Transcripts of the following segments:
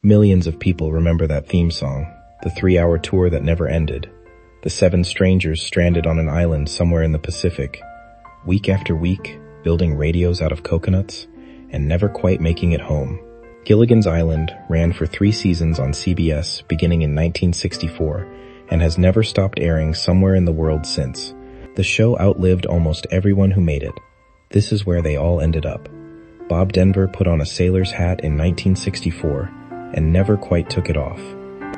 Millions of people remember that theme song, the 3-hour tour that never ended, the 7 strangers stranded on an island somewhere in the Pacific, week after week, building radios out of coconuts, and never quite making it home. Gilligan's Island ran for 3 seasons on CBS beginning in 1964 and has never stopped airing somewhere in the world since. The show outlived almost everyone who made it. This is where they all ended up. Bob Denver put on a sailor's hat in 1964 and never quite took it off.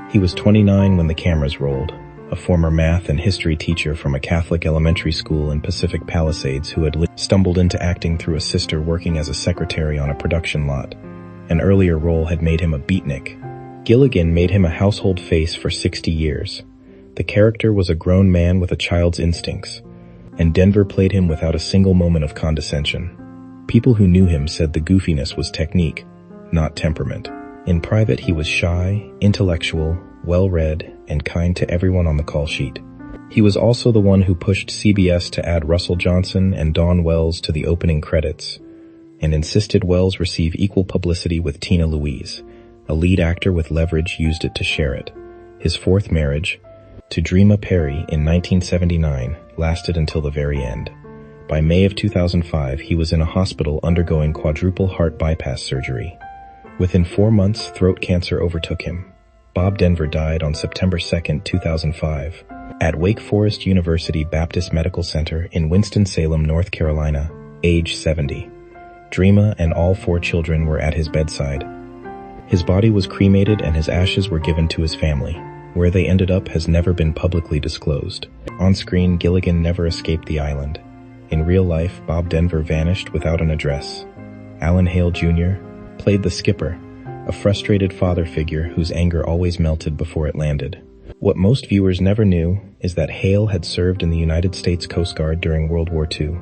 He was 29 when the cameras rolled, a former math and history teacher from a Catholic elementary school in Pacific Palisades who had stumbled into acting through a sister working as a secretary on a production lot. An earlier role had made him a beatnik. Gilligan made him a household face for 60 years. The character was a grown man with a child's instincts, and Denver played him without a single moment of condescension. People who knew him said the goofiness was technique, not temperament. In private, he was shy, intellectual, well-read, and kind to everyone on the call sheet. He was also the one who pushed CBS to add Russell Johnson and Dawn Wells to the opening credits, and insisted Wells receive equal publicity with Tina Louise. A lead actor with leverage used it to share it. His 4th marriage, to Dreama Perry in 1979, lasted until the very end. By May of 2005, he was in a hospital undergoing quadruple heart bypass surgery. Within 4 months, throat cancer overtook him. Bob Denver died on September 2, 2005, at Wake Forest University Baptist Medical Center in Winston-Salem, North Carolina, age 70. Dreama and all 4 children were at his bedside. His body was cremated and his ashes were given to his family. Where they ended up has never been publicly disclosed. On screen, Gilligan never escaped the island. In real life, Bob Denver vanished without an address. Alan Hale Jr. played the skipper, a frustrated father figure whose anger always melted before it landed. What most viewers never knew is that Hale had served in the United States Coast Guard during World War II.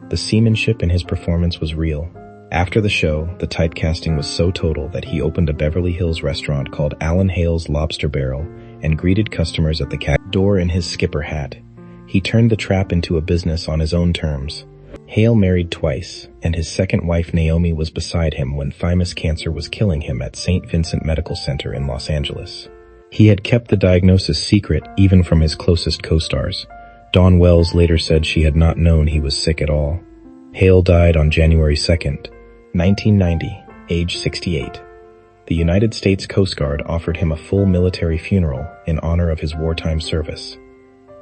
The seamanship in his performance was real. After the show, the typecasting was so total that he opened a Beverly Hills restaurant called Alan Hale's Lobster Barrel and greeted customers at the door in his skipper hat. He turned the trap into a business on his own terms. Hale married twice, and his second wife Naomi was beside him when thymus cancer was killing him at St. Vincent Medical Center in Los Angeles. He had kept the diagnosis secret even from his closest co-stars. Dawn Wells later said she had not known he was sick at all. Hale died on January 2nd, 1990, age 68. The United States Coast Guard offered him a full military funeral in honor of his wartime service.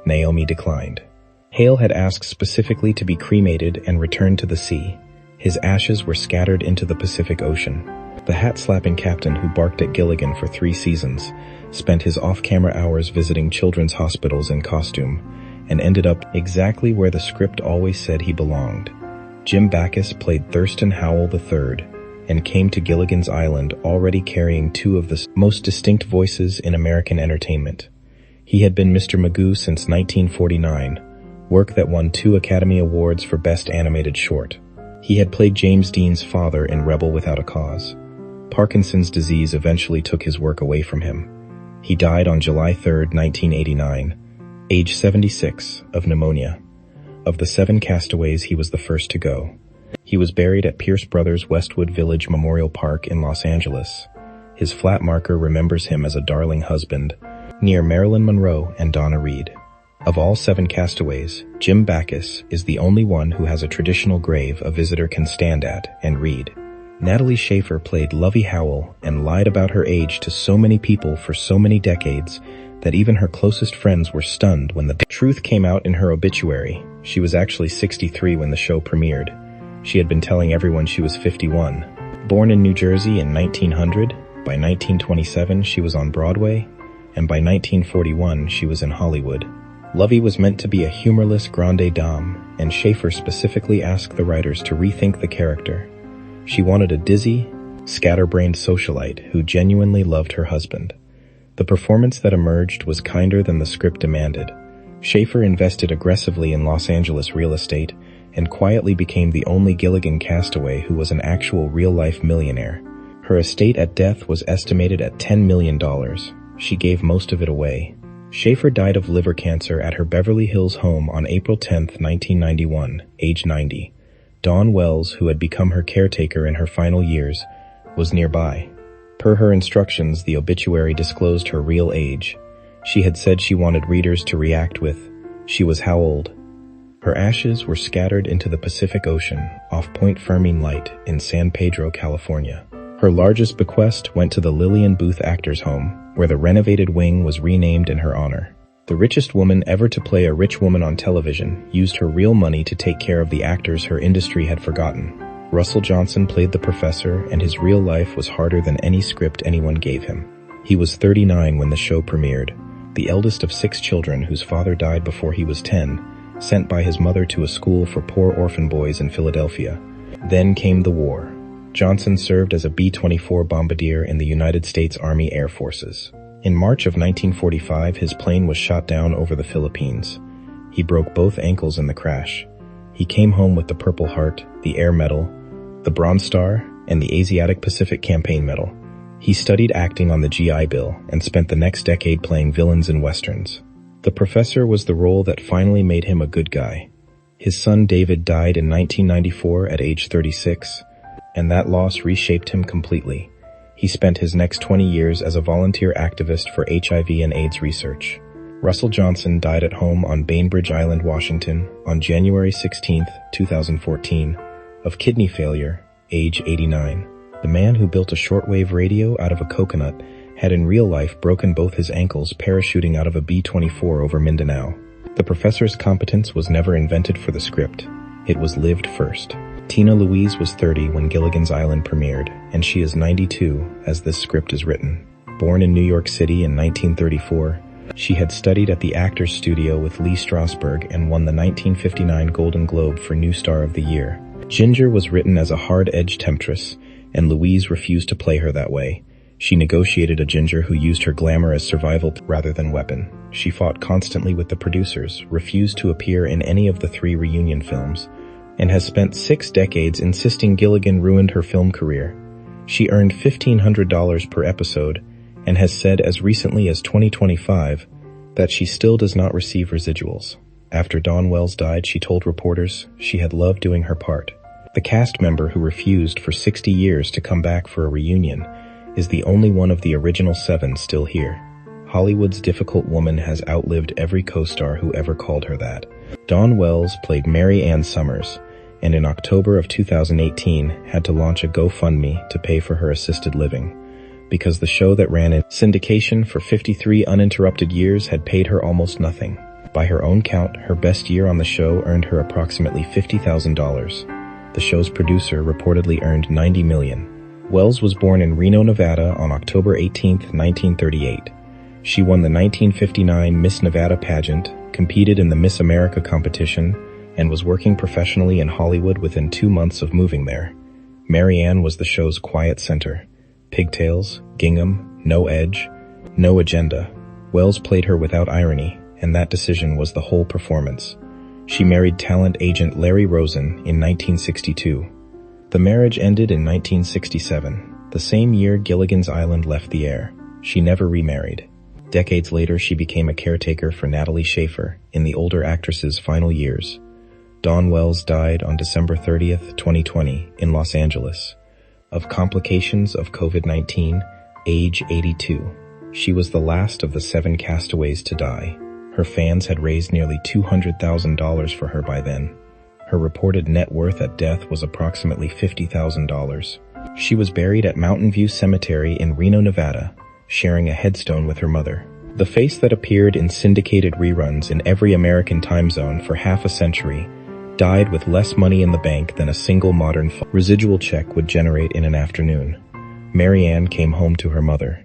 Naomi declined. Hale had asked specifically to be cremated and returned to the sea. His ashes were scattered into the Pacific Ocean. The hat-slapping captain who barked at Gilligan for 3 seasons spent his off-camera hours visiting children's hospitals in costume and ended up exactly where the script always said he belonged. Jim Backus played Thurston Howell III and came to Gilligan's Island already carrying 2 of the most distinct voices in American entertainment. He had been Mr. Magoo since 1949, work that won 2 Academy Awards for Best Animated Short. He had played James Dean's father in Rebel Without a Cause. Parkinson's disease eventually took his work away from him. He died on July 3, 1989, age 76, of pneumonia. Of the 7 castaways, he was the first to go. He was buried at Pierce Brothers Westwood Village Memorial Park in Los Angeles. His flat marker remembers him as a darling husband, near Marilyn Monroe and Donna Reed. Of all 7 castaways, Jim Backus is the only one who has a traditional grave a visitor can stand at and read. Natalie Schafer played Lovey Howell and lied about her age to so many people for so many decades that even her closest friends were stunned when the truth came out in her obituary. She was actually 63 when the show premiered. She had been telling everyone she was 51. Born in New Jersey in 1900, by 1927 she was on Broadway, and by 1941 she was in Hollywood. Lovey was meant to be a humorless grande dame, and Schafer specifically asked the writers to rethink the character. She wanted a dizzy, scatterbrained socialite who genuinely loved her husband. The performance that emerged was kinder than the script demanded. Schafer invested aggressively in Los Angeles real estate and quietly became the only Gilligan castaway who was an actual real-life millionaire. Her estate at death was estimated at $10 million. She gave most of it away. Schafer died of liver cancer at her Beverly Hills home on April 10, 1991, age 90. Dawn Wells, who had become her caretaker in her final years, was nearby. Per her instructions, the obituary disclosed her real age. She had said she wanted readers to react with, "She was how old?" Her ashes were scattered into the Pacific Ocean off Point Fermin Light in San Pedro, California. Her largest bequest went to the Lillian Booth Actors Home, where the renovated wing was renamed in her honor. The richest woman ever to play a rich woman on television used her real money to take care of the actors her industry had forgotten. Russell Johnson played the professor, and his real life was harder than any script anyone gave him. He was 39 when the show premiered, the eldest of 6 children whose father died before he was 10, sent by his mother to a school for poor orphan boys in Philadelphia. Then came the war. Johnson served as a B-24 bombardier in the United States Army Air Forces. In March of 1945, his plane was shot down over the Philippines. He broke both ankles in the crash. He came home with the Purple Heart, the Air Medal, the Bronze Star, and the Asiatic Pacific Campaign Medal. He studied acting on the GI Bill and spent the next decade playing villains in westerns. The professor was the role that finally made him a good guy. His son David died in 1994 at age 36, and that loss reshaped him completely. He spent his next 20 years as a volunteer activist for HIV and AIDS research. Russell Johnson died at home on Bainbridge Island, Washington, on January 16, 2014, of kidney failure, age 89. The man who built a shortwave radio out of a coconut had in real life broken both his ankles parachuting out of a B-24 over Mindanao. The professor's competence was never invented for the script. It was lived first. Tina Louise was 30 when Gilligan's Island premiered, and she is 92 as this script is written. Born in New York City in 1934, she had studied at the Actors Studio with Lee Strasberg and won the 1959 Golden Globe for New Star of the Year. Ginger was written as a hard-edged temptress, and Louise refused to play her that way. She negotiated a Ginger who used her glamour as survival rather than weapon. She fought constantly with the producers, refused to appear in any of the 3 reunion films, and has spent 6 decades insisting Gilligan ruined her film career. She earned $1,500 per episode and has said as recently as 2025 that she still does not receive residuals. After Dawn Wells died, she told reporters she had loved doing her part. The cast member who refused for 60 years to come back for a reunion is the only one of the original 7 still here. Hollywood's difficult woman has outlived every co-star who ever called her that. Dawn Wells played Mary Ann Summers, and in October of 2018 had to launch a GoFundMe to pay for her assisted living, because the show that ran in syndication for 53 uninterrupted years had paid her almost nothing. By her own count, her best year on the show earned her approximately $50,000. The show's producer reportedly earned $90 million. Wells was born in Reno, Nevada on October 18, 1938. She won the 1959 Miss Nevada pageant, competed in the Miss America competition, and was working professionally in Hollywood within 2 months of moving there. Mary Ann was the show's quiet center. Pigtails, gingham, no edge, no agenda. Wells played her without irony, and that decision was the whole performance. She married talent agent Larry Rosen in 1962. The marriage ended in 1967, the same year Gilligan's Island left the air. She never remarried. Decades later, she became a caretaker for Natalie Schafer in the older actress's final years. Dawn Wells died on December 30th, 2020, in Los Angeles, of complications of COVID-19, age 82. She was the last of the 7 castaways to die. Her fans had raised nearly $200,000 for her by then. Her reported net worth at death was approximately $50,000. She was buried at Mountain View Cemetery in Reno, Nevada, sharing a headstone with her mother. The face that appeared in syndicated reruns in every American time zone for half a century died with less money in the bank than a single modern residual check would generate in an afternoon. Mary Ann came home to her mother.